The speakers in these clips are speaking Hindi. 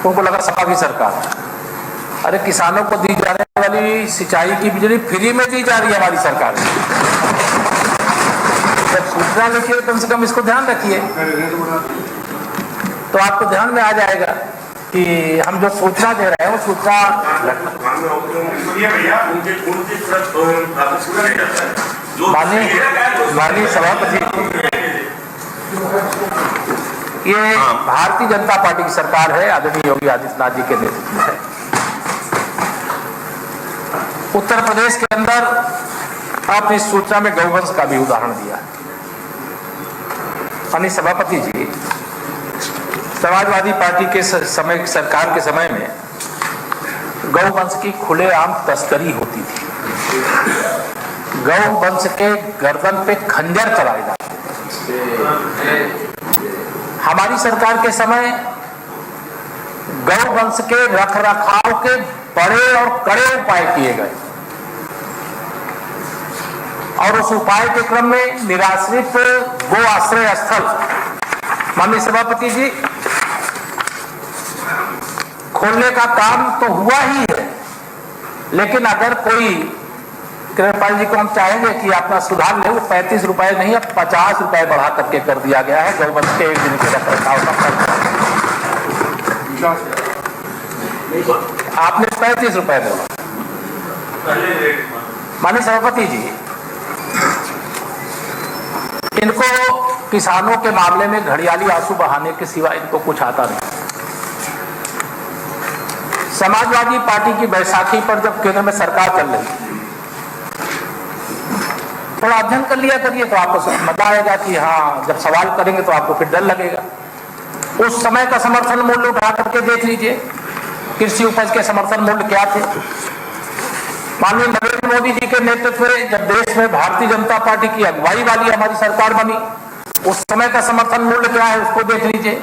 उनको लगा सपा की सरकार। अरे किसानों को दी जाने वाली सिंचाई की बिजली फ्री में दी जा रही है हमारी सरकार में। जब सूचना लिखिए कम से कम इसको ध्यान रखिए, तो आपको ध्यान में आ जाएगा कि हम जो सूचना दे रहे हैं वो सूचना। माननीय सभापति, ये भारतीय जनता पार्टी की सरकार है, आदरणीय योगी आदित्यनाथ जी के नेतृत्व में है। उत्तर प्रदेश के अंदर आपने इस सूचना में गौवंश का भी उदाहरण दिया। माननीय सभापति जी, समाजवादी पार्टी के समय, सरकार के समय में गौवंश की खुलेआम तस्करी होती थी। गौवंश के गर्दन पे खंजर चलाए जाते थे। हमारी सरकार के समय गौवंश के रखरखाव के बड़े और कड़े उपाय किए गए और उस उपाय के क्रम में निराश्रित गो आश्रय स्थल, माननीय सभापति जी, खोलने का काम तो हुआ ही है, लेकिन अगर कोई कृपाल जी को हम चाहेंगे कि अपना सुधार ले, वो 35 रुपए नहीं, अब 50 रुपए बढ़ा करके कर दिया गया है गौवंश के एक दिन के रखरखाव का खर्च। आपने 35 रुपए बोला। माननीय सभापति जी, इनको किसानों के मामले में घड़ियाली आंसू बहाने के सिवा इनको कुछ आता नहीं। समाजवादी पार्टी की बैसाखी पर जब केंद्र में सरकार चल रही, थोड़ा अध्ययन कर लिया करिए तो आपको मजा आएगा कि हाँ, जब सवाल करेंगे तो आपको फिर डर लगेगा। उस समय का समर्थन मूल्य उठा करके देख लीजिए, कृषि उपज के समर्थन मूल्य क्या थे। माननीय नरेंद्र मोदी जी के नेतृत्व में जब देश में भारतीय जनता पार्टी की अगुवाई वाली हमारी सरकार बनी, उस समय का समर्थन मूल्य क्या है उसको देख लीजिए।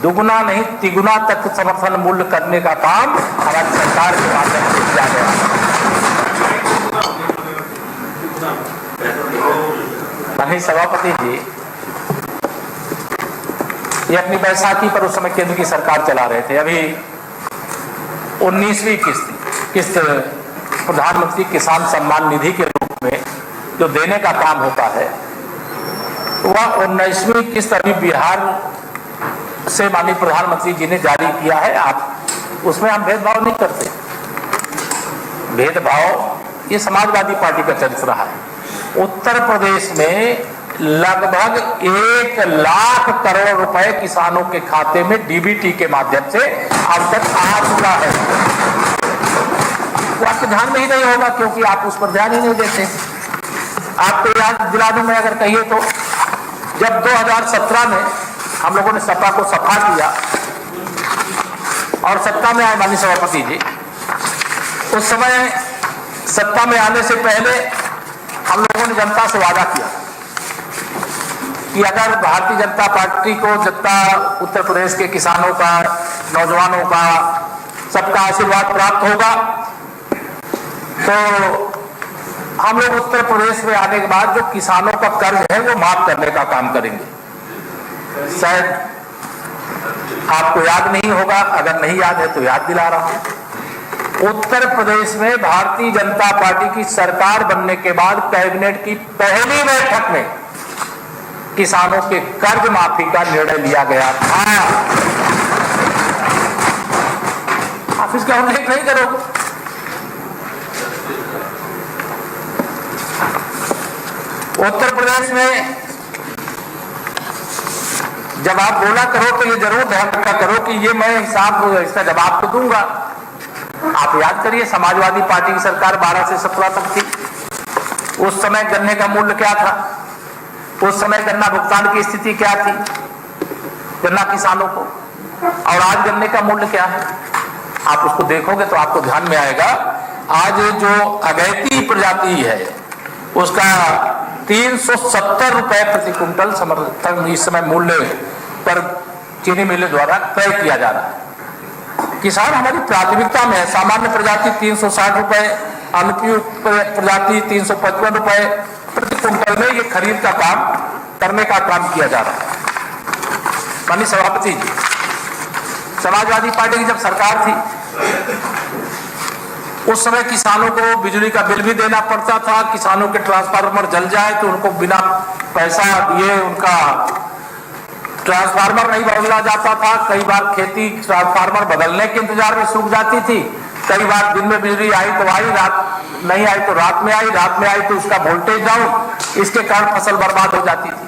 दुगुना नहीं तिगुना तक समर्थन मूल्य करने का काम हमारी सरकार के माध्यम से किया गया। माननीय सभापति जी, ये अपनी बैसाखी पर उस समय केंद्र की सरकार चला रहे थे। अभी 19वीं किस्त प्रधानमंत्री किसान सम्मान निधि के रूप में जो देने का काम होता है, वह 19वीं किस्त अभी बिहार से माननीय प्रधानमंत्री जी ने जारी किया है। आप उसमें हम भेदभाव नहीं करते। भेदभाव ये समाजवादी पार्टी का चरित्र रहा है। उत्तर प्रदेश में लगभग 1 लाख करोड़ रुपए किसानों के खाते में डीबीटी के माध्यम से अब तक आ चुका है। वो आपके ध्यान में ही नहीं होगा क्योंकि आप उस पर ध्यान ही नहीं देते। आपको याद दिला दूं मैं अगर कहिए तो, जब 2017 में हम लोगों ने सपा को सफा किया और सत्ता में आए माननीय सभापति जी, उस समय सत्ता में आने से पहले हम लोगों ने जनता से वादा किया कि अगर भारतीय जनता पार्टी को जनता उत्तर प्रदेश के किसानों का, नौजवानों का, सबका आशीर्वाद प्राप्त होगा तो हम लोग उत्तर प्रदेश में आने के बाद जो किसानों का कर्ज है वो माफ करने का काम करेंगे। शायद आपको याद नहीं होगा, अगर नहीं याद है तो याद दिला रहा हूं। उत्तर प्रदेश में भारतीय जनता पार्टी की सरकार बनने के बाद कैबिनेट की पहली बैठक में किसानों के कर्ज माफी का निर्णय लिया गया था। आप इसका उल्लेख नहीं करोगे। उत्तर प्रदेश में जब आप बोला करो तो ये जरूर ध्यान रखा करो कि ये मैं हिसाब इसका जवाब तो दूंगा। आप याद करिए, समाजवादी पार्टी की सरकार 12 से 17 तक थी। उस समय गन्ने का मूल्य क्या था? उस समय गन्ना भुगतान की स्थिति क्या थी गन्ना किसानों को, और आज गन्ने का मूल्य क्या है? आप उसको देखोगे तो आपको ध्यान में आएगा। आज जो अगैती प्रजाति है उसका 370 रुपए प्रति कुंटल समर्थन इस समय मूल्य पर चीनी मिलों द्वारा तय किया जा रहा है। किसान हमारी प्राथमिकता में है। सामान्य प्रजाति 360 रुपए, अनुपयुक्त प्रजाति 355 रुपए प्रति कुंटल में ये खरीद का काम करने का काम किया जा रहा है। माननीय सभापति जी, समाजवादी पार्टी की जब सरकार थी उस समय किसानों को बिजली का बिल भी देना पड़ता था। किसानों के ट्रांसफार्मर जल जाए तो उनको बिना पैसा दिए उनका ट्रांसफार्मर नहीं बदला जाता था। कई बार खेती ट्रांसफार्मर बदलने के इंतजार में सूख जाती थी। कई बार दिन में बिजली आई तो आई, रात नहीं आई तो रात में आई, रात में आई तो उसका वोल्टेज डाउन, इसके कारण फसल बर्बाद हो जाती थी।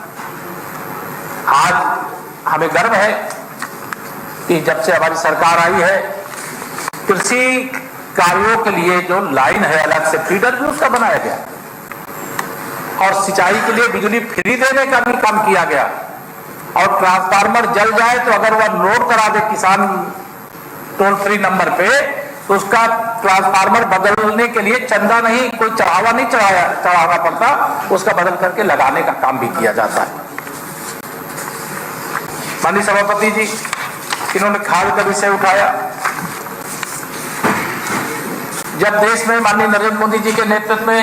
आज हमें गर्व है कि जब से हमारी सरकार आई है कृषि कार्यों के लिए जो लाइन है अलग से फीडर भी उसका बनाया गया और सिंचाई के लिए बिजली फ्री देने का भी काम किया गया। और ट्रांसफार्मर जल जाए तो अगर वह नोट करा दे किसान टोल फ्री नंबर पे तो उसका ट्रांसफार्मर बदलने के लिए चंदा नहीं, कोई चढ़ावा नहीं चढ़ाना पड़ता, उसका बदल करके लगाने का काम भी किया जाता है। माननीय सभापति जी, इन्होंने खाद का विषय उठाया। जब देश में माननीय नरेंद्र मोदी जी के नेतृत्व में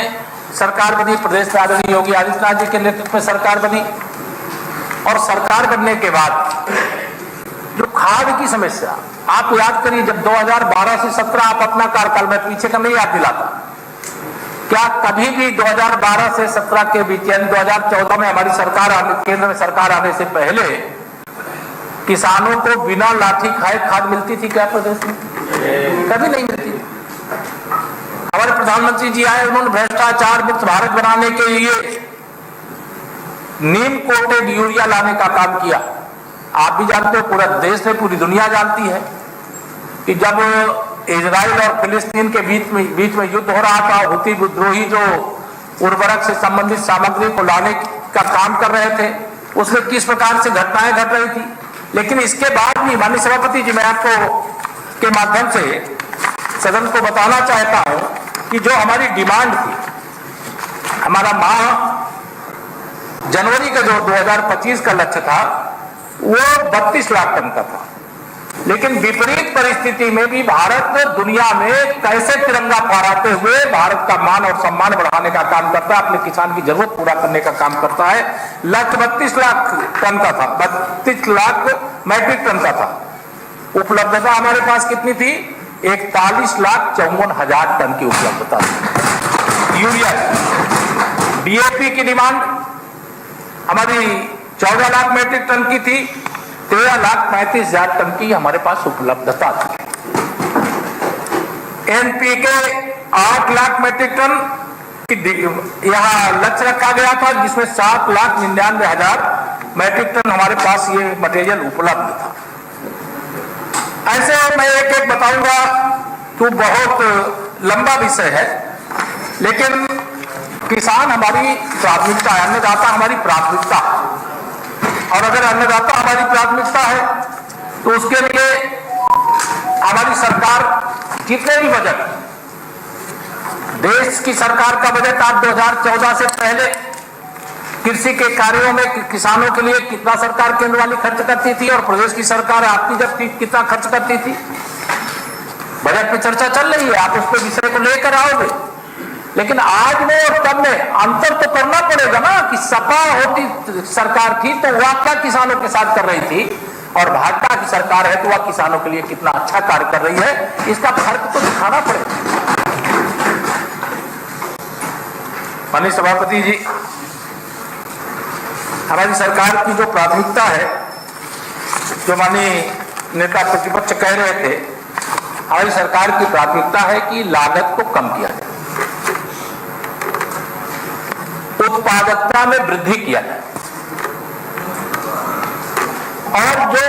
सरकार बनी, प्रदेश में आदरणीय योगी आदित्यनाथ जी के नेतृत्व में सरकार बनी और सरकार बनने के बाद जो खाद की समस्या, आप याद करिए जब 2012 से 17 आप अपना कार्यकाल में पीछे का नहीं याद दिलाता, क्या कभी भी 2012 से 17 के बीच यानी 2014 में हमारी सरकार केंद्र में सरकार आने से पहले किसानों को बिना लाठी खाए खाद मिलती थी क्या प्रदेश में? कभी नहीं मिलती। हमारे प्रधानमंत्री जी आए, उन्होंने भ्रष्टाचार मुक्त भारत बनाने के लिए नीम कोटेड यूरिया लाने का काम किया। आप भी जानते हो, पूरा देश में पूरी दुनिया जानती है कि जब इजराइल और फिलिस्तीन के बीच में युद्ध हो रहा था, हुती विद्रोही जो उर्वरक से संबंधित सामग्री को लाने का काम कर रहे थे, उसमें किस प्रकार से घटनाएं घट रही थी। लेकिन इसके बाद भी माननीय सभापति जी, मैं आपको के माध्यम से सदन को बताना चाहता हूं कि जो हमारी डिमांड थी, हमारा माह जनवरी का जो 2025 का लक्ष्य था वो 32 लाख टन का था। लेकिन विपरीत परिस्थिति में भी भारत ने दुनिया में कैसे तिरंगा फहराते हुए भारत का मान और सम्मान बढ़ाने का काम करता है, अपने किसान की जरूरत पूरा करने का काम करता है। लक्ष्य 32 लाख टन का था, 32 लाख मैट्रिक टन का था। उपलब्धता हमारे पास कितनी थी? 41,54,000 टन की उपलब्धता थी यूरिया। डीएपी की डिमांड हमारी 14 लाख मैट्रिक टन की थी, 13,35,000 टन की हमारे पास उपलब्धता थी। एनपीके 8 लाख मैट्रिक टन की यहां लक्ष्य रखा गया था, जिसमें 7,99,000 मैट्रिक टन हमारे पास ये मटेरियल उपलब्ध था। ऐसे मैं एक एक बताऊंगा तो बहुत लंबा विषय है, लेकिन किसान हमारी प्राथमिकता है, अन्नदाता हमारी प्राथमिकता है। और अगर अन्नदाता हमारी प्राथमिकता है तो उसके लिए हमारी सरकार जितने भी बजट, देश की सरकार का बजट आप 2014 से पहले कृषि के कार्यों में किसानों के लिए कितना सरकार केंद्र वाली खर्च करती थी और प्रदेश की सरकार आपकी जब थी कितना खर्च करती थी। बजट पे चर्चा चल रही है, आप उस पर विषय को लेकर आओगे, लेकिन आज में और तब में अंतर तो करना पड़ेगा ना कि सपा होती सरकार थी तो वह क्या किसानों के साथ कर रही थी और भाजपा की सरकार है तो वह किसानों के लिए कितना अच्छा कार्य कर रही है, इसका फर्क तो दिखाना पड़ेगा। माननीय सभापति जी, हमारी सरकार की जो प्राथमिकता है, जो माननीय नेता प्रतिपक्ष कह रहे थे, हमारी सरकार की प्राथमिकता है कि लागत को कम किया जाए, उत्पादकता में वृद्धि किया जाए और जो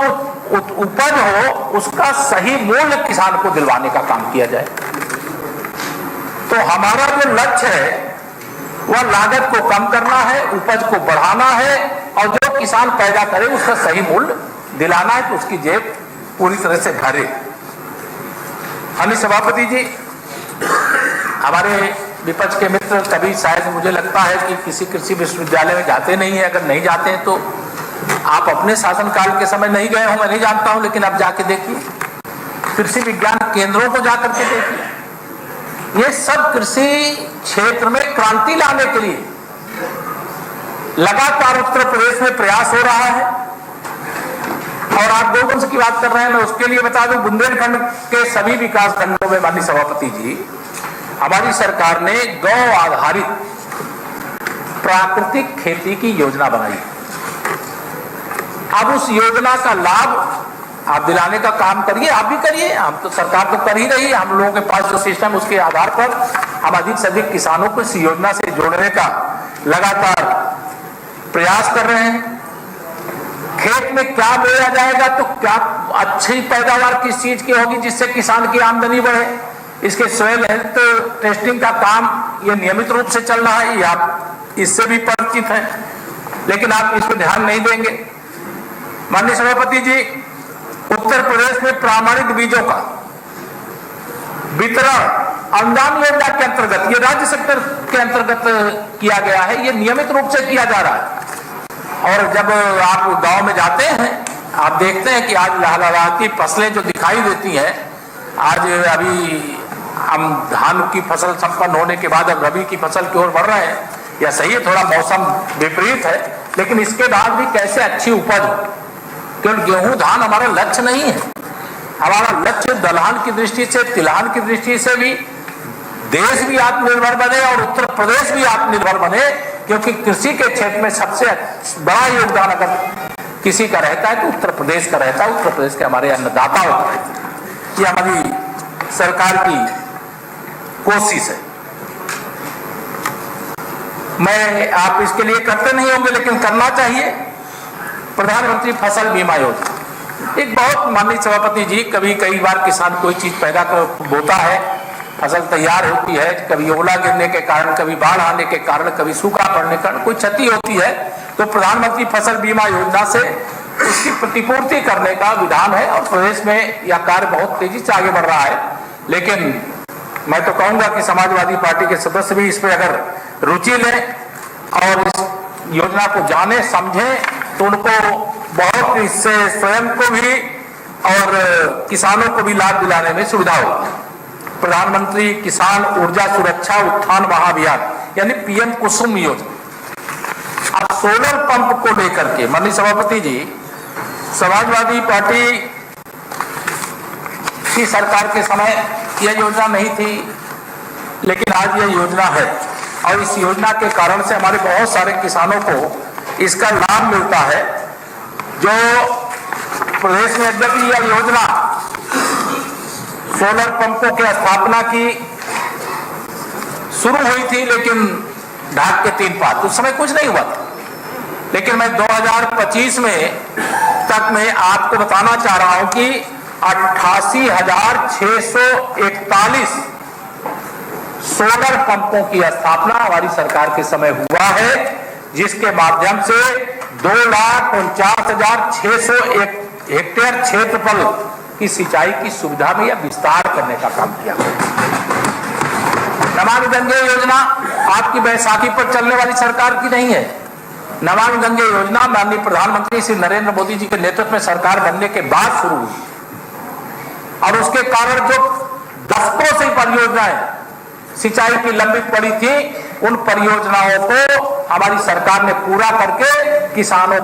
उपज हो उसका सही मूल्य किसान को दिलवाने का काम किया जाए। तो हमारा जो लक्ष्य है वह लागत को कम करना है, उपज को बढ़ाना है और जो किसान पैदा करे उसका सही मूल्य दिलाना है तो उसकी जेब पूरी तरह से भरे। माननीय सभापति जी, हमारे विपक्ष के मित्र कभी शायद मुझे लगता है कि किसी कृषि विश्वविद्यालय में जाते नहीं है। अगर नहीं जाते हैं तो आप अपने शासनकाल के समय नहीं गए हो, मैं नहीं जानता हूं, लेकिन अब जाके देखिए, कृषि विज्ञान केंद्रों को जाकर के देखिए। ये सब कृषि क्षेत्र में क्रांति लाने के लिए लगातार उत्तर प्रदेश में प्रयास हो रहा है। और आप गोवंश की बात कर रहे हैं, मैं उसके लिए बता दूं, बुंदेलखंड के सभी विकास खंडों में माननीय सभापति जी हमारी सरकार ने गौ आधारित प्राकृतिक खेती की योजना बनाई। अब उस योजना का लाभ आप दिलाने का काम करिए, आप भी करिए, हम तो सरकार तो कर ही रही है। हम लोगों के पास जो सिस्टम उसके आधार पर हम अधिक से अधिक किसानों को इस योजना से जोड़ने का लगातार प्रयास कर रहे हैं। खेत में क्या बोया जाएगा तो क्या अच्छी पैदावार किस चीज की होगी जिससे किसान की आमदनी बढ़े, इसके सॉइल हेल्थ टेस्टिंग का काम ये नियमित रूप से चल रहा है, ये आप इससे भी परिचित हैं, लेकिन आप इस पर ध्यान नहीं देंगे। माननीय सभापति जी, उत्तर प्रदेश में प्रामाणिक बीजों का वितरण अनुदान योजना के अंतर्गत, ये राज्य सेक्टर के अंतर्गत किया गया है, ये नियमित रूप से किया जा रहा है। और जब आप गांव में जाते हैं आप देखते हैं कि आज लहलहाती फसलें जो दिखाई देती हैं, आज अभी हम धान की फसल संपन्न होने के बाद अब रबी की फसल की ओर बढ़ रहे हैं, या सही है थोड़ा मौसम विपरीत है, लेकिन इसके बाद भी कैसे अच्छी उपज हो। केवल गेहूं धान हमारा लक्ष्य नहीं है, हमारा लक्ष्य दलहन की दृष्टि से, तिलहन की दृष्टि से भी देश भी आत्मनिर्भर बने और उत्तर प्रदेश भी आत्मनिर्भर बने, क्योंकि कृषि के क्षेत्र में सबसे बड़ा योगदान अगर किसी का रहता है तो उत्तर प्रदेश का रहता है, उत्तर प्रदेश के हमारे अन्नदाता होते हैं। ये हमारी सरकार की कोशिश है। मैं आप इसके लिए करते नहीं होंगे लेकिन करना चाहिए। प्रधानमंत्री फसल बीमा योजना एक बहुत, माननीय सभापति जी, कभी कई बार किसान कोई चीज पैदा कर बोता है, फसल तैयार होती है, कभी ओला गिरने के कारण, कभी बाढ़ आने के कारण, कभी सूखा पड़ने के कारण कोई क्षति होती है, तो प्रधानमंत्री फसल बीमा योजना से उसकी प्रतिपूर्ति करने का विधान है और प्रदेश में यह कार्य बहुत तेजी से आगे बढ़ रहा है। लेकिन मैं तो कहूंगा कि समाजवादी पार्टी के सदस्य भी इस पर अगर रुचि लें और इस योजना को जाने समझें तो उनको बहुत इससे स्वयं को भी और किसानों को भी लाभ दिलाने में सुविधा होगी। प्रधानमंत्री किसान ऊर्जा सुरक्षा उत्थान महाअभियान यानी पीएम कुसुम योजना, अब सोलर पंप को लेकर के माननीय सभापति जी, समाजवादी पार्टी की सरकार के समय यह योजना नहीं थी, लेकिन आज यह योजना है और इस योजना के कारण से हमारे बहुत सारे किसानों को इसका लाभ मिलता है। जो प्रदेश में यद्यपि यह योजना सोलर पंपों की स्थापना की शुरू हुई थी, लेकिन ढाक के 3 पात उस समय कुछ नहीं हुआ था, लेकिन मैं 2025 में तक मैं आपको बताना चाह रहा हूं कि 88,641 सोलर पंपों की स्थापना हमारी सरकार के समय हुआ है, जिसके माध्यम से 2,49,601 हेक्टेयर क्षेत्रफल की सिंचाई की सुविधा में यह विस्तार करने का काम किया। नमामि गंगे योजना आपकी बैसाखी पर चलने वाली सरकार की नहीं है। नमामि गंगे योजना माननीय प्रधानमंत्री श्री नरेंद्र मोदी जी के नेतृत्व में सरकार बनने के बाद शुरू हुई और उसके कारण जो दशकों से परियोजनाएं सिंचाई की लंबित पड़ी थी, उन परियोजनाओं को हमारी सरकार ने पूरा करके किसानों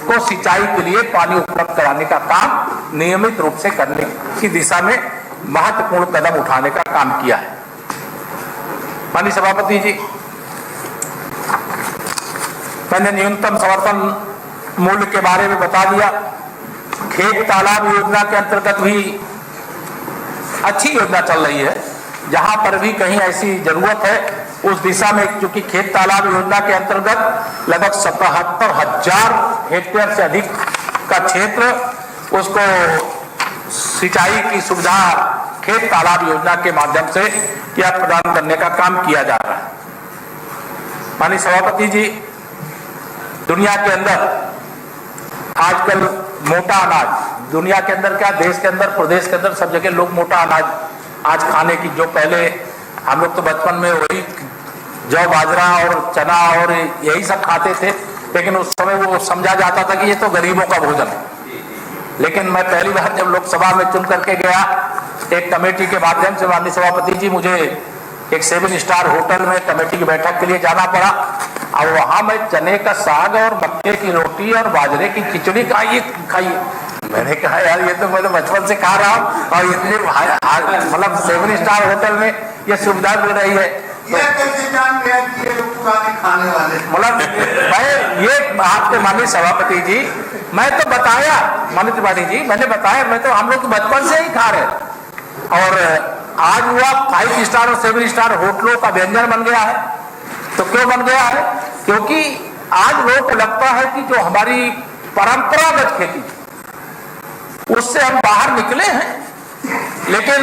को सिंचाई के लिए पानी उपलब्ध कराने का काम नियमित रूप से करने की दिशा में महत्वपूर्ण कदम उठाने का काम किया है। माननीय सभापति जी, मैंने न्यूनतम समर्थन मूल्य के बारे में बता दिया। खेत तालाब योजना के अंतर्गत भी अच्छी योजना चल रही है, जहां पर भी कहीं ऐसी जरूरत है उस दिशा में, क्योंकि खेत तालाब योजना के अंतर्गत लगभग 77,000 हेक्टेयर से अधिक का क्षेत्र उसको सिंचाई की सुविधा खेत तालाब योजना के माध्यम से यह प्रदान करने का काम किया जा रहा है। माननीय सभापति जी, दुनिया के अंदर आजकल मोटा अनाज, दुनिया के अंदर क्या, देश के अंदर, प्रदेश के अंदर, सब जगह लोग मोटा अनाज आज खाने की, जो पहले हम लोग तो बचपन में वही जौ बाजरा और चना और यही सब खाते थे, लेकिन उस समय वो समझा जाता था कि ये तो गरीबों का भोजन है। लेकिन मैं पहली बार जब लोकसभा में चुन करके गया, एक कमेटी के माध्यम से माननीय सभापति जी, मुझे एक 7 स्टार होटल में कमेटी की बैठक के लिए जाना पड़ा और वहां मैं चने का साग और मक्के की रोटी और बाजरे की खिचड़ी खाई मैंने कहा यार ये तो मैं तो बचपन से खा रहा हूँ और इतने मतलब 7 स्टार होटल में ये सुविधा मिल रही है, खाने वाले मतलब मैं ये आपके माननीय सभापति जी, मैं तो बताया माननीय त्रिपाठी जी, मैंने बताया मैं तो हम लोग तो बचपन से ही खा रहे और आज हुआ 5 स्टार और 7 स्टार होटलों का व्यंजन बन गया है। तो क्यों बन गया है? क्योंकि आज लोगों को लगता है कि जो हमारी परंपरागत खेती उससे हम बाहर निकले हैं, लेकिन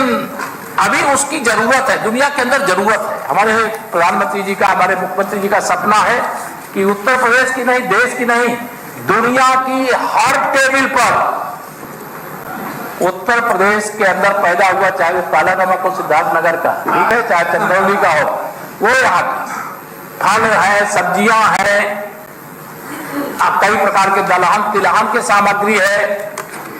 अभी उसकी जरूरत है, दुनिया के अंदर जरूरत है। हमारे प्रधानमंत्री जी का, हमारे मुख्यमंत्री जी का सपना है कि उत्तर प्रदेश की नहीं, देश की नहीं, दुनिया की हर टेबल पर उत्तर प्रदेश के अंदर पैदा हुआ, चाहे वो काला नमक हो सिद्धार्थनगर का, ठीक है, चाहे चंदौली का हो, वो यहाँ फल है, सब्जियां हैं, कई प्रकार के दलहन तिलहन की सामग्री है,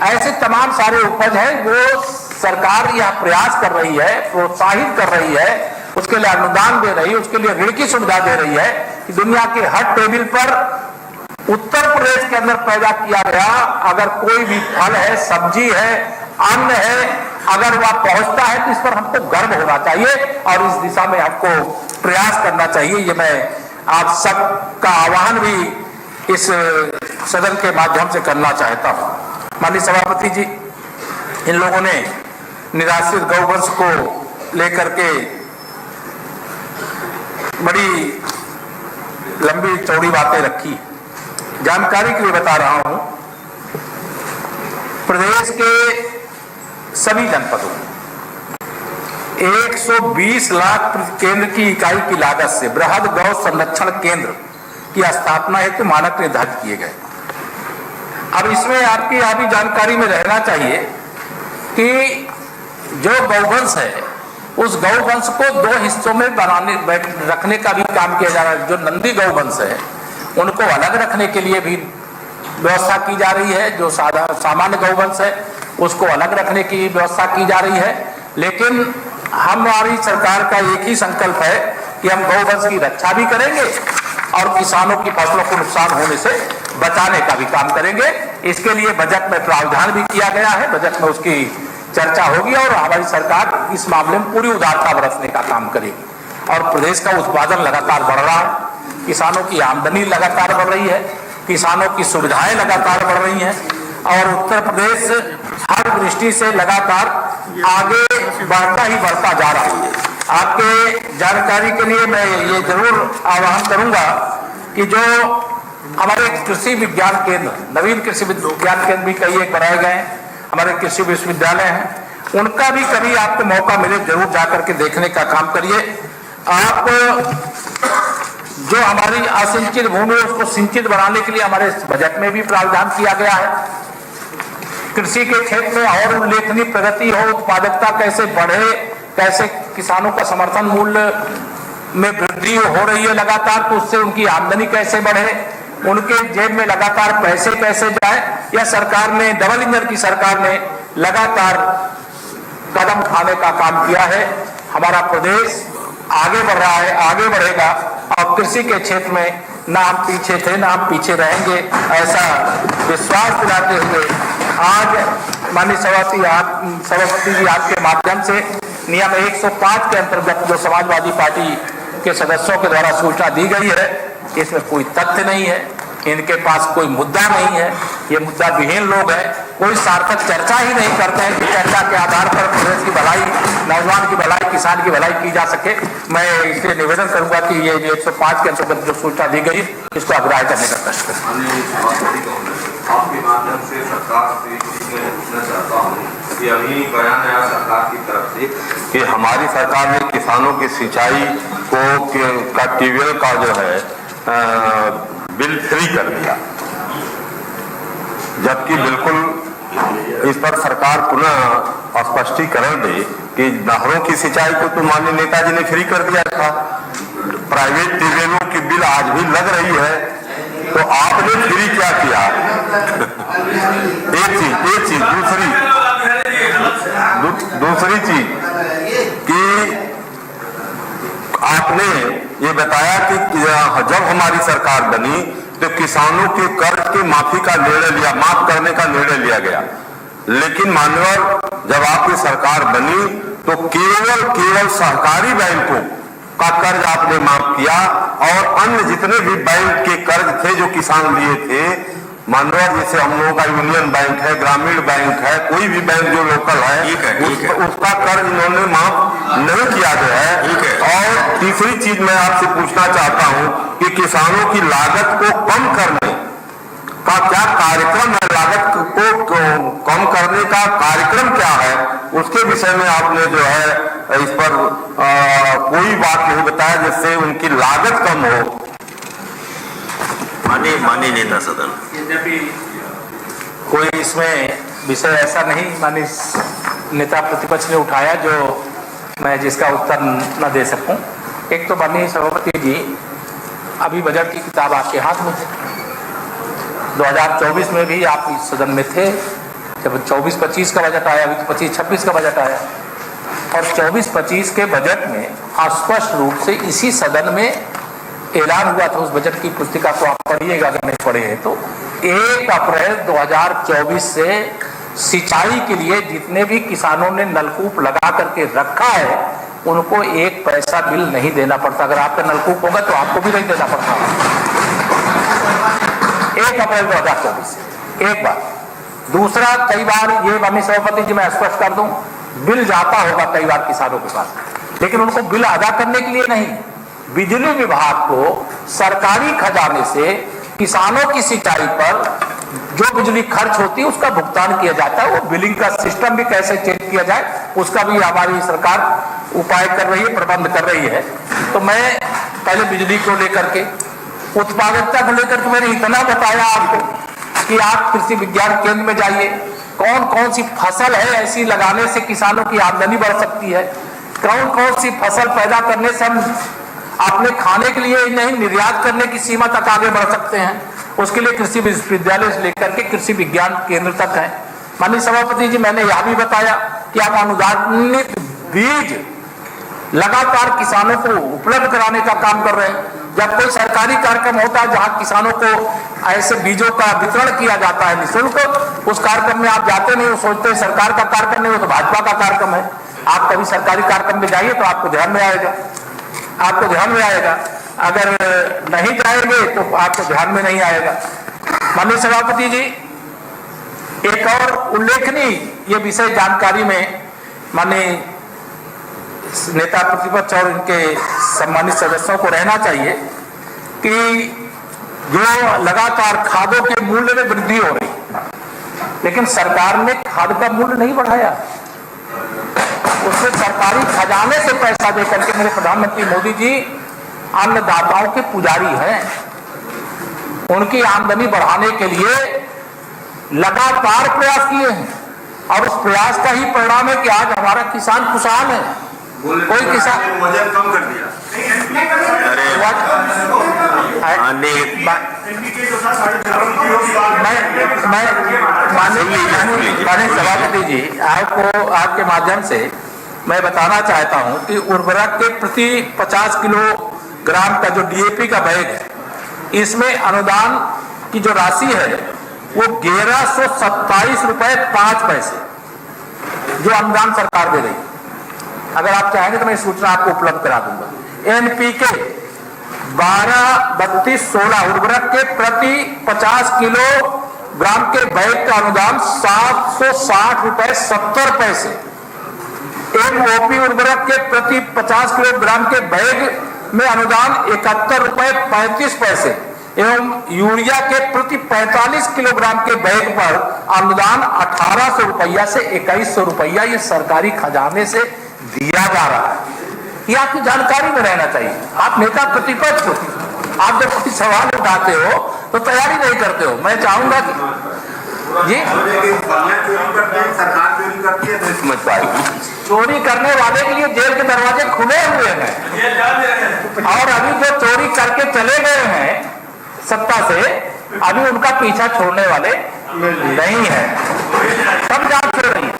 ऐसे तमाम सारे उपज है वो सरकार यह प्रयास कर रही है, प्रोत्साहित कर रही है, उसके लिए अनुदान दे रही है, उसके लिए ऋण की सुविधा दे रही है कि दुनिया के हर टेबल पर उत्तर प्रदेश के अंदर पैदा किया गया अगर कोई भी फल है, सब्जी है, अन्न है, अगर वह पहुंचता है तो इस पर हमको गर्व होना चाहिए और इस दिशा में हमको प्रयास करना चाहिए। ये मैं आप सबका आह्वान भी इस सदन के माध्यम से करना चाहता हूं। माननीय सभापति जी, इन लोगों ने निराश्रित गौवंश को लेकर के बड़ी लंबी चौड़ी बातें रखी। जानकारी के लिए बता रहा हूं, प्रदेश के सभी जनपदों में 120 लाख प्रति केंद्र की इकाई की लागत से बृहद गौ संरक्षण केंद्र की स्थापना हेतु मानक निर्धारित किए गए। अब इसमें आपकी यहाँ भी जानकारी में रहना चाहिए कि जो गौवंश है उस गौवंश को 2 हिस्सों में रखने का भी काम किया जा रहा है। जो नंदी गौवंश है उनको अलग रखने के लिए भी व्यवस्था की जा रही है, जो सामान्य गौवंश है उसको अलग रखने की व्यवस्था की जा रही है। लेकिन हमारी सरकार का एक ही संकल्प है कि हम गौवंश की रक्षा भी करेंगे और किसानों की फसलों को नुकसान होने से बचाने का भी काम करेंगे। इसके लिए बजट में प्रावधान भी किया गया है, बजट में उसकी चर्चा होगी और हमारी सरकार इस मामले में पूरी उदारता बरतने का काम करेगी। और प्रदेश का उत्पादन लगातार बढ़ रहा है, किसानों की आमदनी लगातार बढ़ रही है, किसानों की सुविधाएं लगातार बढ़ रही हैं और उत्तर प्रदेश हर दृष्टि से लगातार आगे बढ़ता ही बढ़ता जा रहा है। आपके जानकारी के लिए मैं ये जरूर आह्वान करूंगा कि जो हमारे कृषि विज्ञान केंद्र, नवीन कृषि विज्ञान केंद्र भी कई एक बनाए गए हैं, हमारे कृषि विश्वविद्यालय हैं, उनका भी कभी आपको मौका मिले जरूर जाकर के देखने का काम करिए। आप जो हमारी असिंचित भूमि उसको सिंचित बनाने के लिए हमारे बजट में भी प्रावधान किया गया है। कृषि के क्षेत्र में और उल्लेखनीय प्रगति हो, उत्पादकता कैसे बढ़े, कैसे किसानों का समर्थन मूल्य में वृद्धि हो रही है लगातार, तो उससे उनकी आमदनी कैसे बढ़े, उनके जेब में लगातार पैसे कैसे जाए, यह सरकार ने, डबल इंजन की सरकार ने लगातार कदम उठाने का काम किया है। हमारा प्रदेश आगे बढ़ रहा है, आगे बढ़ेगा और कृषि के क्षेत्र में ना हम पीछे थे ना हम पीछे रहेंगे, ऐसा विश्वास दिलाते हुए आज माननीय सभापति जी आपके माध्यम से नियम 105 के अंतर्गत जो समाजवादी पार्टी के सदस्यों के द्वारा सूचना दी गई है, इसमें कोई तथ्य नहीं है, इनके पास कोई मुद्दा नहीं है, ये मुद्दा विहीन लोग हैं, कोई सार्थक चर्चा ही नहीं करते हैं कि चर्चा के आधार पर प्रदेश की भलाई, नौजवान की भलाई, किसान की भलाई की जा सके। मैं इसलिए निवेदन करूंगा कि ये 105 के अंतर्गत जो सूचना दी गई इसको अग्राह्य करने का कष्ट करें। आपके माध्यम से सरकार से पूछना चाहता हूँ कि अभी बयान आया सरकार की तरफ से कि हमारी सरकार ने किसानों की सिंचाई का ट्यूबवेल का जो है बिल फ्री कर दिया, जबकि बिल्कुल इस पर सरकार पुनः स्पष्टीकरण दे कि नहरों की सिंचाई को तो माननीय नेताजी ने फ्री कर दिया था, प्राइवेट ट्यूबवेलों की बिल आज भी लग रही है, तो आपने फ्री क्या किया? एक चीज दूसरी चीज कि आपने ये बताया कि जब हमारी सरकार बनी तो किसानों के कर्ज के माफी का निर्णय लिया, माफ करने का निर्णय लिया गया। लेकिन मान्यवर जब आपकी सरकार बनी तो केवल सहकारी बैंकों का कर्ज आपने माफ किया और अन्य जितने भी बैंक के कर्ज थे जो किसान लिए थे, मान्यवर जैसे हम लोगों का यूनियन बैंक है, ग्रामीण बैंक है, कोई भी बैंक जो लोकल है, उसका कर्ज इन्होंने माफ नहीं किया गया है। और तीसरी चीज मैं आपसे पूछना चाहता हूं कि किसानों की लागत को कम करने का क्या कार्यक्रम है, लागत को कम करने का कार्यक्रम क्या है, उसके विषय में आपने जो है इस पर कोई बात नहीं बताया जिससे उनकी लागत कम हो। माननीय नेता सदन, कोई इसमें विषय ऐसा नहीं माननीय नेता प्रतिपक्ष ने उठाया जो मैं जिसका उत्तर न दे सकूं। एक तो माननीय सभापति जी, अभी बजट की किताब आपके हाथ में है। 2024 में भी आप इस सदन में थे जब 24-25 का बजट आया, अभी तो 25-26 का बजट आया, और 24-25 के बजट में स्पष्ट रूप से इसी सदन में ऐलान हुआ था। उस बजट की पुस्तिका को आप पढ़िएगा अगर नहीं पढ़े हैं तो। 1 अप्रैल 2024 से सिंचाई के लिए जितने भी किसानों ने नलकूप लगा करके रखा है उनको 1 पैसा बिल नहीं देना पड़ता। अगर आपका नलकूप होगा तो आपको भी नहीं देना पड़ता। 1 अप्रैल 2024 से एक बार। दूसरा, कई बार ये माननीय सभापति जी मैं स्पष्ट कर दूं, बिल जाता होगा कई बार किसानों के पास, लेकिन उनको बिल अदा करने के लिए नहीं, बिजली विभाग को सरकारी खजाने से किसानों की सिंचाई पर जो बिजली खर्च होती है उसका भुगतान किया जाता है। वो बिलिंग का सिस्टम भी कैसे चेंज किया जाए उसका भी हमारी सरकार उपाय कर रही है, प्रबंध कर रही है। तो मैं पहले बिजली को लेकर के, उत्पादकता को लेकर के मैंने इतना बताया आपको कि आप कृषि विज्ञान केंद्र में जाइए, कौन कौन सी फसल है ऐसी लगाने से किसानों की आमदनी बढ़ सकती है, कौन कौन सी फसल पैदा करने से हम अपने खाने के लिए नहीं निर्यात करने की सीमा तक आगे बढ़ सकते हैं। उसके लिए कृषि विश्वविद्यालय से लेकर के कृषि विज्ञान केंद्र तक है। माननीय सभापति जी, मैंने यह भी बताया कि आप अनुदानित बीज लगातार किसानों को उपलब्ध कराने का काम कर रहे हैं। जब कोई सरकारी कार्यक्रम होता है जहां किसानों को ऐसे बीजों का वितरण किया जाता है निःशुल्क, उस कार्यक्रम में आप जाते नहीं, वो सोचते हैं सरकार का कार्यक्रम नहीं, वो तो भाजपा का कार्यक्रम है। आप कभी सरकारी कार्यक्रम में जाइए तो आपको ध्यान में आएगा, आपको ध्यान में आएगा। अगर नहीं जाएंगे तो आपको ध्यान में नहीं आएगा। माननीय सभापति जी, एक और उल्लेखनीय ये विषय जानकारी में माननीय नेता प्रतिपक्ष और इनके सम्मानित सदस्यों को रहना चाहिए कि जो लगातार खादों के मूल्य में वृद्धि हो रही, लेकिन सरकार ने खाद का मूल्य नहीं बढ़ाया। उसमें सरकारी खजाने से पैसा देकर के मेरे प्रधानमंत्री मोदी जी अन्नदाताओं के पुजारी हैं। उनकी आमदनी बढ़ाने के लिए लगातार प्रयास किए हैं और उस प्रयास का ही परिणाम है कि आज हमारा किसान खुशहाल है। कोई किसान वजन कम कर दिया। माननीय सभापति जी, आपको आपके माध्यम से मैं बताना चाहता हूं कि उर्वरक के प्रति 50 किलोग्राम का जो डीएपी का बैग है, इसमें अनुदान की जो राशि है वो 1127 रुपए 5 पैसे जो अनुदान सरकार दे रही है। अगर आप चाहेंगे तो मैं सूचना आपको उपलब्ध करा दूंगा। एनपीके 12-32-16 उर्वरक के प्रति 50 किलोग्राम के बैग का अनुदान 760 रुपए 70 पैसे। एमओपी उर्वरक के प्रति 50 किलोग्राम के बैग में अनुदान 71 रुपए 35 पैसे एवं यूरिया के प्रति 45 किलोग्राम के बैग पर अनुदान 1800 रुपया से 2100 रुपया ये सरकारी खजाने से दिया जा रहा है। ये आपकी जानकारी में रहना चाहिए। आप नेता प्रतिपक्ष हो, आप जब कोई सवाल उठाते हो तो तैयारी नहीं करते हो। मैं चाहूंगा कि जी सरकार चोरी करती है तो समझ पाएगी। चोरी करने वाले के लिए जेल के दरवाजे खुले हुए हैं और अभी जो चोरी करके चले गए हैं सत्ता से, अभी उनका पीछा छोड़ने वाले नहीं है। सब जांच हो रही है।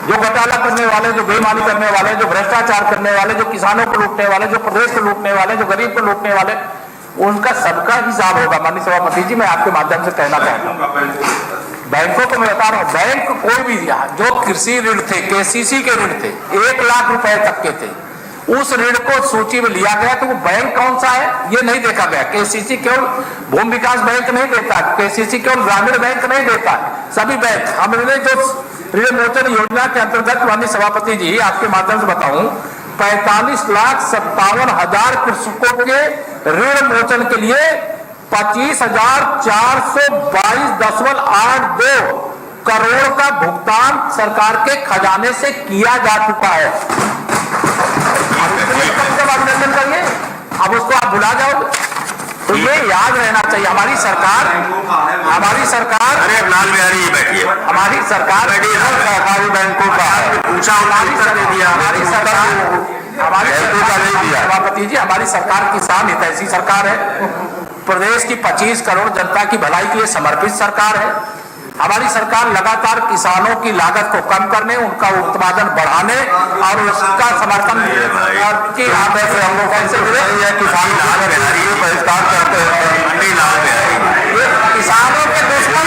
जो घोटाला करने वाले, जो बेईमानी करने वाले, जो भ्रष्टाचार करने वाले, जो किसानों को लूटने वाले, जो प्रदेश को लूटने वाले, जो गरीब को लूटने वाले, उनका सबका हिसाब होगा। माननीय सभापति जी, मैं आपके माध्यम से कहना चाहता हूँ बैंकों को मैं बता रहा हूं, बैंक कोई भी जो कृषि ऋण थे, केसीसी के ऋण थे, 1 लाख रुपए तक के थे, उस ऋण को सूची में लिया गया तो वो बैंक कौन सा है ये नहीं देखा गया। केसीसी केवल भूमि विकास बैंक नहीं देता, केसीसी केवल ग्रामीण बैंक नहीं देता, सभी बैंक। हमने जो ऋण मोचन योजना के अंतर्गत माननीय सभापति जी आपके माध्यम से बताऊं, 45,57,000 कृषकों के ऋण मोचन के लिए 25,422.82 करोड़ का भुगतान सरकार के खजाने से किया जा चुका है। अभिनंदन करिए, अब उसको आप भुला जाओगे तो ये याद रहना चाहिए। हमारी सरकार अरे लाल बिहारी बैठिए, हमारी सरकार सरकारी बैंकों का पूछा सभापति जी, हमारी सरकार किसान हितैषी सरकार है, प्रदेश की 25 करोड़ जनता की भलाई के लिए समर्पित सरकार है। हमारी सरकार लगातार किसानों की लागत को कम करने, उनका उत्पादन बढ़ाने और उसका समर्थन की आदत से हम लोग कैसे किसानों बहिष्कार करते हैं। किसानों के दुश्मन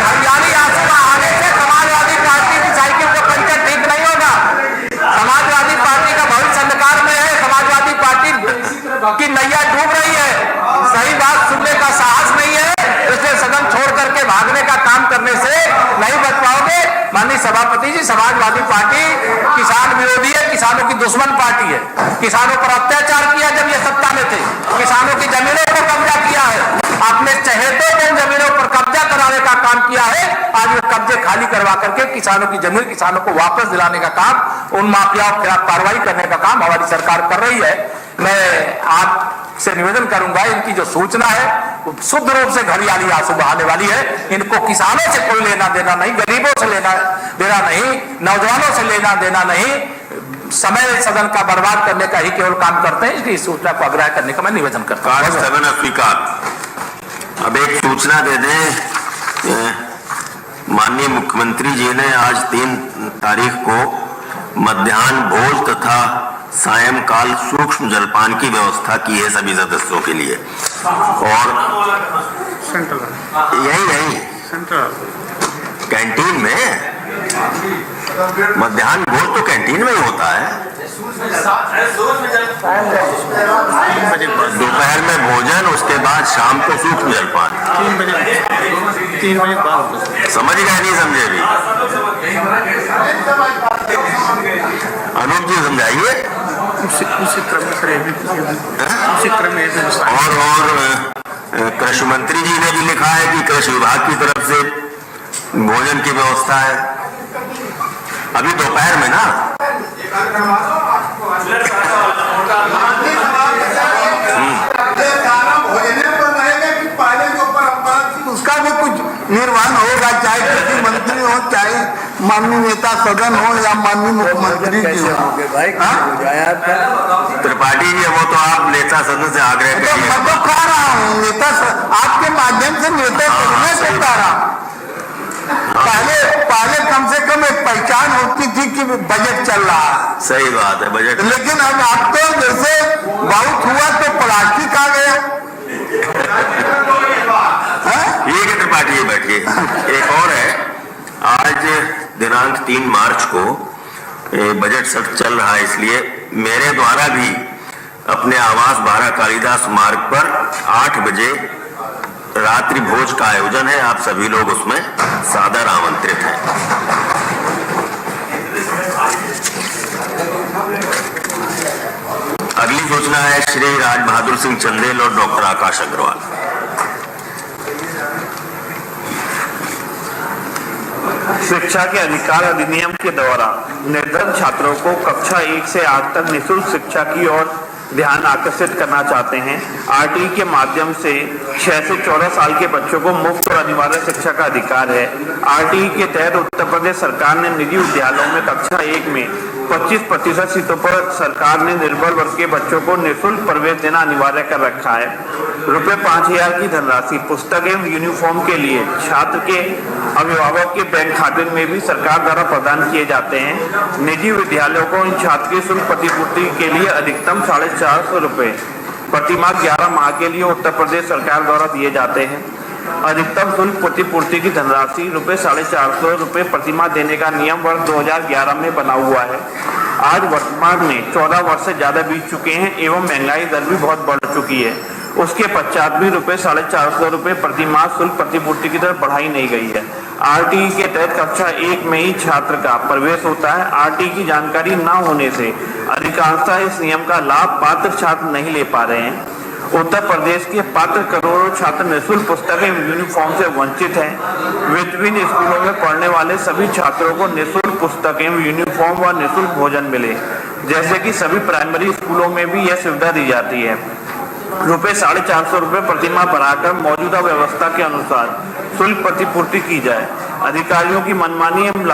हरियाली आंसू आने से समाजवादी पार्टी की साइकिल को पंचर ठीक नहीं होगा। समाजवादी पार्टी का भविष्य अंधकार में है, समाजवादी पार्टी की नैया डूब रही है, सही बात सुनने का साहस नहीं है, इसलिए सदन छोड़ करके भागने का काम करने से नहीं बच पाओगे। माननीय सभापति जी, समाजवादी पार्टी किसान विरोधी है, किसानों की दुश्मन पार्टी है। किसानों पर अत्याचार किया जब ये सत्ता में थे, किसानों की जमीनों पर कब्जा किया है, अपने चहेतों को जमीनों पर कब्जा कराने का काम किया है। आज वो कब्जे खाली करवा करके किसानों की जमीन, किसानों को वापस दिलाने का काम, उन माफियाओं के खिलाफ कार्रवाई करने का काम हमारी सरकार कर रही है। मैं आपसे निवेदन करूंगा, इनकी जो सूचना है वो शुद्ध रूप से हरियाली आंसू बहाने वाली है। इनको किसानों से कोई लेना देना नहीं, गरीबों से लेना देना नहीं, नौजवानों से लेना देना नहीं, समय सदन का बर्बाद करने का ही केवल काम करते हैं। इसकी सूचना को अग्राह्य करने का मैं निवेदन करता हूँ। अब एक सूचना दे दें, माननीय मुख्यमंत्री जी ने आज 3 तारीख को मध्याह्न भोज तथा सायंकाल सूक्ष्म जलपान की व्यवस्था की है सभी सदस्यों के लिए। और यही कैंटीन में मध्याह्न भोज तो कैंटीन में ही होता है, दोपहर में भोजन, उसके बाद शाम को सूक्ष्म जलपान 3 बजे बाद। समझ गए नहीं समझे भी? अनूप जी समझाइए। उसी क्रम में और कृषि मंत्री जी ने भी लिखा है कि कृषि विभाग की तरफ से भोजन की व्यवस्था है। अभी दोपहर में ना उसका भी कुछ निर्वहन होगा, चाहे कृषि मंत्री हो, चाहे माननीय नेता सदन हो या माननीय मुख्यमंत्री जी हो। त्रिपाठी जी, वो तो आप नेता सदन से आग्रह करिए। मैं तो कह रहा हूँ, नेता आपके माध्यम से नेता सदन से कह रहा हूँ। पहले कम से कम एक पहचान होती थी कि बजट चल रहा है। सही बात है, बजट। लेकिन अब आप तो जैसे बहुत हुआ तो प्लास्टिक आ गया। ठीक है त्रिपाठी जी, बैठिए। एक और है, आज दिनांक 3 मार्च को बजट सत्र चल रहा है, इसलिए मेरे द्वारा भी अपने आवास 12 कालिदास मार्ग पर 8 बजे रात्रि भोज का आयोजन है। आप सभी लोग उसमें सादर आमंत्रित हैं। अगली सूचना है श्री राज बहादुर सिंह चंदेल और डॉक्टर आकाश अग्रवाल। शिक्षा के अधिकार अधिनियम के द्वारा निर्धन छात्रों को कक्षा 1 से 8 तक निःशुल्क शिक्षा की ओर ध्यान आकर्षित करना चाहते हैं। आरटीई के माध्यम से 6 से 14 साल के बच्चों को मुफ्त और अनिवार्य शिक्षा का अधिकार है। आरटीई के तहत उत्तर प्रदेश सरकार ने निजी विद्यालयों में कक्षा 1 में 25% सीटों पर सरकार ने निर्बल वर्ग के बच्चों को निःशुल्क प्रवेश देना अनिवार्य कर रखा है। रुपए 5000 की धनराशि पुस्तक एवं यूनिफॉर्म के लिए छात्र के अभिभावक के बैंक खाते में भी सरकार द्वारा प्रदान किए जाते हैं। निजी विद्यालयों को इन छात्र की शुल्क प्रतिपूर्ति के लिए अधिकतम 450 रुपए प्रति माह 11 माह के लिए उत्तर प्रदेश सरकार द्वारा दिए जाते हैं। अधिकतम शुल्क प्रतिपूर्ति की धनराशि ₹450 प्रतिमाह देने का नियम वर्ष 2011 में बना हुआ है। आज वर्तमान में 14 वर्ष से ज्यादा बीत चुके हैं एवं महंगाई दर भी बहुत बढ़ चुकी है। उसके पश्चात भी ₹450 प्रतिमाह शुल्क प्रतिपूर्ति की दर बढ़ाई नहीं गई है। आरटीई के तहत कक्षा 1 में ही छात्र का प्रवेश होता है। आरटीई की जानकारी न होने से अधिकांशतः इस नियम का लाभ पात्र छात्र नहीं ले पा रहे हैं। उत्तर प्रदेश के पात्र करोड़ों छात्र निःशुल्क पुस्तकें यूनिफॉर्म से वंचित हैं। विभिन्न स्कूलों में पढ़ने वाले सभी छात्रों को निःशुल्क पुस्तकें, यूनिफॉर्म व निःशुल्क भोजन मिले, जैसे कि सभी प्राइमरी स्कूलों में भी यह सुविधा दी जाती है। ₹450 प्रतिमाह बढ़ाकर मौजूदा व्यवस्था के अनुसार शुल्क प्रतिपूर्ति की जाए। अधिकारियों की मनमानी एवं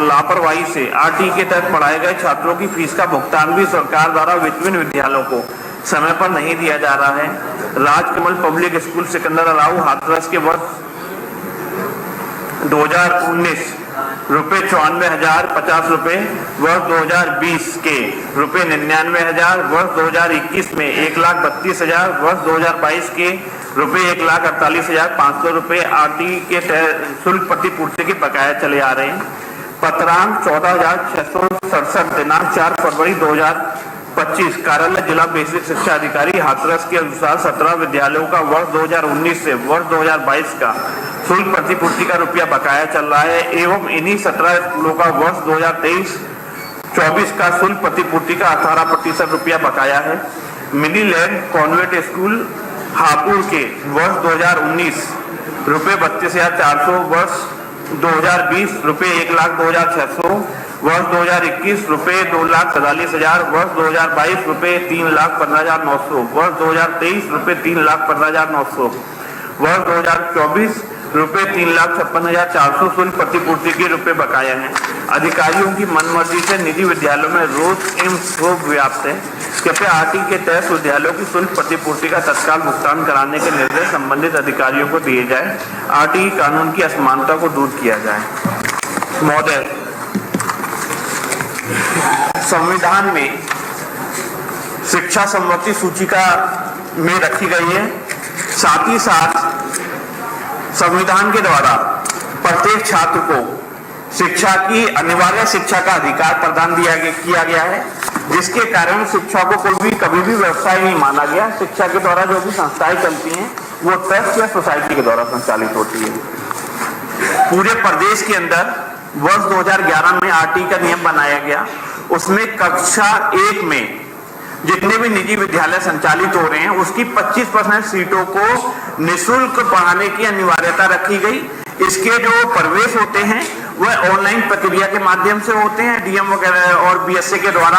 लापरवाही से आरटीई के तहत पढ़ाए गए छात्रों की फीस का भुगतान भी सरकार द्वारा विभिन्न विद्यालयों को समय पर नहीं दिया जा रहा है। Rajkamal public school Sikandar allow Hathras के वर्ष 2019 ₹94,050, वर्ष 2020 के ₹99,000, वर्ष 2021 में 1,32,000, वर्ष 2022 के ₹1,48,500 आरटीई के शुल्क प्रतिपूर्ति के बकाया चले आ रहे हैं। पत्रांक 14,667 दिनांक 4 फरवरी 2025 कार्यालय जिला बेसिक शिक्षा अधिकारी हाथरस के अनुसार 17 विद्यालयों का वर्ष 2019 से वर्ष 2022 का शुल्क प्रतिपूर्ति का रुपया बकाया चल रहा है एवं इन्हीं 17 स्कूलों का वर्ष 2023-24 का शुल्क प्रतिपूर्ति का 18% रुपया बकाया है। Mini land convent school Hapur के वर्ष 2019 ₹32,400, वर्ष 2020 ₹1,02,600, वर्ष 2021 ₹2,43,000, वर्ष 2022 ₹3,15,900, वर्ष 2023 ₹3,15,900, वर्ष 2024 ₹3,56,400 शुल्क प्रतिपूर्ति के रुपए बकाया हैं। अधिकारियों की मनमर्जी से निजी विद्यालयों में रोज एवं शोभ व्याप्त है। कृपया आरटीई के तहत विद्यालयों की शुल्क प्रतिपूर्ति का तत्काल भुगतान कराने के निर्देश संबंधित अधिकारियों को दिए जाए। आरटीई कानून की असमानता को दूर किया जाए। महोदय, संविधान में शिक्षा संबंधी सूचिका में रखी गई है। साथ ही साथ संविधान के द्वारा प्रत्येक छात्र को शिक्षा की अनिवार्य शिक्षा का अधिकार प्रदान किया गया है, जिसके कारण शिक्षा को कोई भी कभी भी व्यवसाय नहीं माना गया। शिक्षा के द्वारा जो भी संस्थाएं चलती हैं वो ट्रस्ट या सोसाइटी के द्वारा संचालित होती है। पूरे प्रदेश के अंदर वर्ष 2011 में आरटीई का नियम बनाया गया। उसमें कक्षा 1 में जितने भी निजी विद्यालय संचालित हो रहे हैं उसकी 25% सीटों को निःशुल्क पढ़ाने की अनिवार्यता रखी गई। इसके जो प्रवेश होते हैं वह ऑनलाइन प्रक्रिया के माध्यम से होते हैं। डीएम वगैरह और बीएसए के द्वारा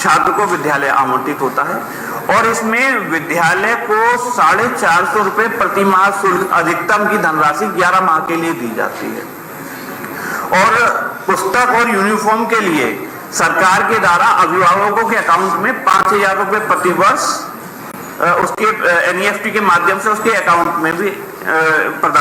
छात्र को विद्यालय आवंटित होता है और इसमें विद्यालय को ₹450 प्रतिमाह शुल्क अधिकतम की धनराशि 11 माह के लिए दी जाती है। और पुस्तक और यूनिफॉर्म के लिए सरकार के द्वारा अभिभावकों के अकाउंट में ₹5,000 प्रतिवर्ष उसके एनईएफटी के माध्यम से उसके अकाउंट में भी प्रदान